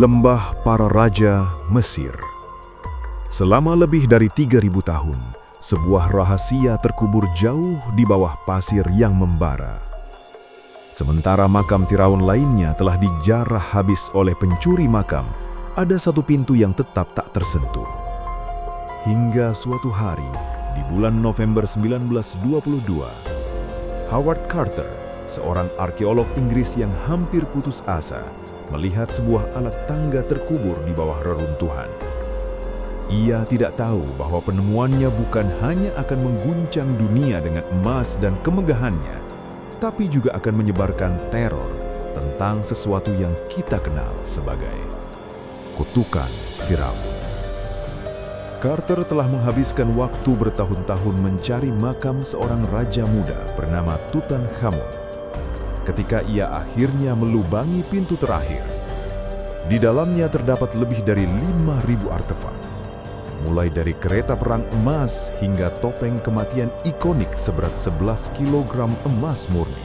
Lembah para Raja Mesir. Selama lebih dari 3.000 tahun, sebuah rahasia terkubur jauh di bawah pasir yang membara. Sementara makam Firaun lainnya telah dijarah habis oleh pencuri makam, ada satu pintu yang tetap tak tersentuh. Hingga suatu hari, di bulan November 1922, Howard Carter, seorang arkeolog Inggris yang hampir putus asa, melihat sebuah alat tangga terkubur di bawah reruntuhan. Ia tidak tahu bahwa penemuannya bukan hanya akan mengguncang dunia dengan emas dan kemegahannya, tapi juga akan menyebarkan teror tentang sesuatu yang kita kenal sebagai kutukan Firaun. Carter telah menghabiskan waktu bertahun-tahun mencari makam seorang raja muda bernama Tutankhamun. Ketika ia akhirnya melubangi pintu terakhir, di dalamnya terdapat lebih dari 5.000 artefak, mulai dari kereta perang emas hingga topeng kematian ikonik seberat 11 kg emas murni.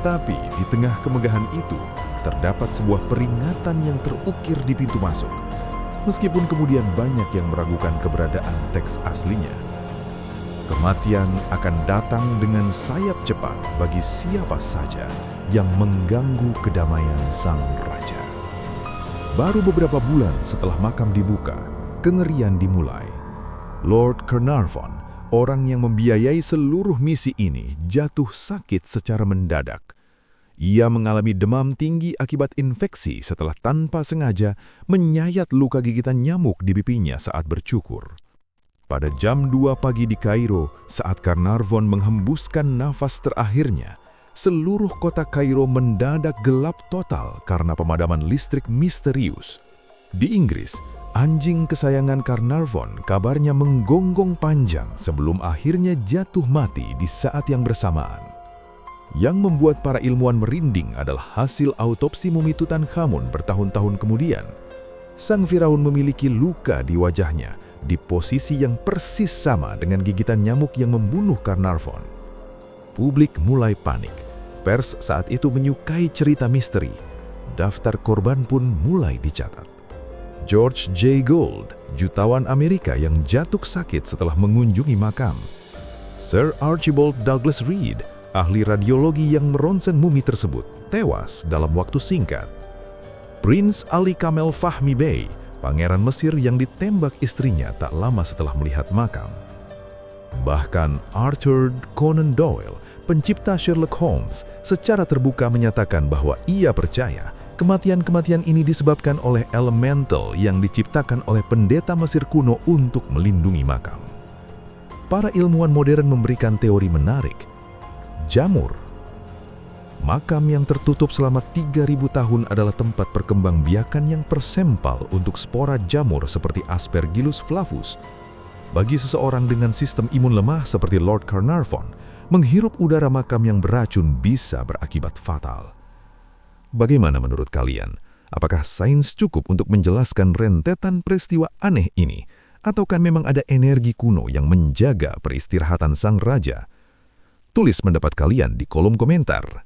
Tapi di tengah kemegahan itu, terdapat sebuah peringatan yang terukir di pintu masuk, meskipun kemudian banyak yang meragukan keberadaan teks aslinya. Kematian akan datang dengan sayap cepat bagi siapa saja yang mengganggu kedamaian sang raja. Baru beberapa bulan setelah makam dibuka, kengerian dimulai. Lord Carnarvon, orang yang membiayai seluruh misi ini, jatuh sakit secara mendadak. Ia mengalami demam tinggi akibat infeksi setelah tanpa sengaja menyayat luka gigitan nyamuk di pipinya saat bercukur. Pada jam 2 pagi di Kairo, saat Carnarvon menghembuskan nafas terakhirnya, seluruh kota Kairo mendadak gelap total karena pemadaman listrik misterius. Di Inggris, anjing kesayangan Carnarvon kabarnya menggonggong panjang sebelum akhirnya jatuh mati di saat yang bersamaan. Yang membuat para ilmuwan merinding adalah hasil autopsi mumi Tutankhamun bertahun-tahun kemudian. Sang Firaun memiliki luka di wajahnya, di posisi yang persis sama dengan gigitan nyamuk yang membunuh Carnarvon. Publik mulai panik. Pers saat itu menyukai cerita misteri. Daftar korban pun mulai dicatat. George J. Gould, jutawan Amerika yang jatuh sakit setelah mengunjungi makam. Sir Archibald Douglas Reed, ahli radiologi yang meronsen mumi tersebut, tewas dalam waktu singkat. Prince Ali Kamel Fahmi Bey, pangeran Mesir yang ditembak istrinya tak lama setelah melihat makam. Bahkan Arthur Conan Doyle, pencipta Sherlock Holmes, secara terbuka menyatakan bahwa ia percaya kematian-kematian ini disebabkan oleh elemental yang diciptakan oleh pendeta Mesir kuno untuk melindungi makam. Para ilmuwan modern memberikan teori menarik. Jamur. Makam yang tertutup selama 3.000 tahun adalah tempat perkembangbiakan yang persempal untuk spora jamur seperti Aspergillus flavus. Bagi seseorang dengan sistem imun lemah seperti Lord Carnarvon, menghirup udara makam yang beracun bisa berakibat fatal. Bagaimana menurut kalian? Apakah sains cukup untuk menjelaskan rentetan peristiwa aneh ini? Ataukah memang ada energi kuno yang menjaga peristirahatan sang raja? Tulis pendapat kalian di kolom komentar.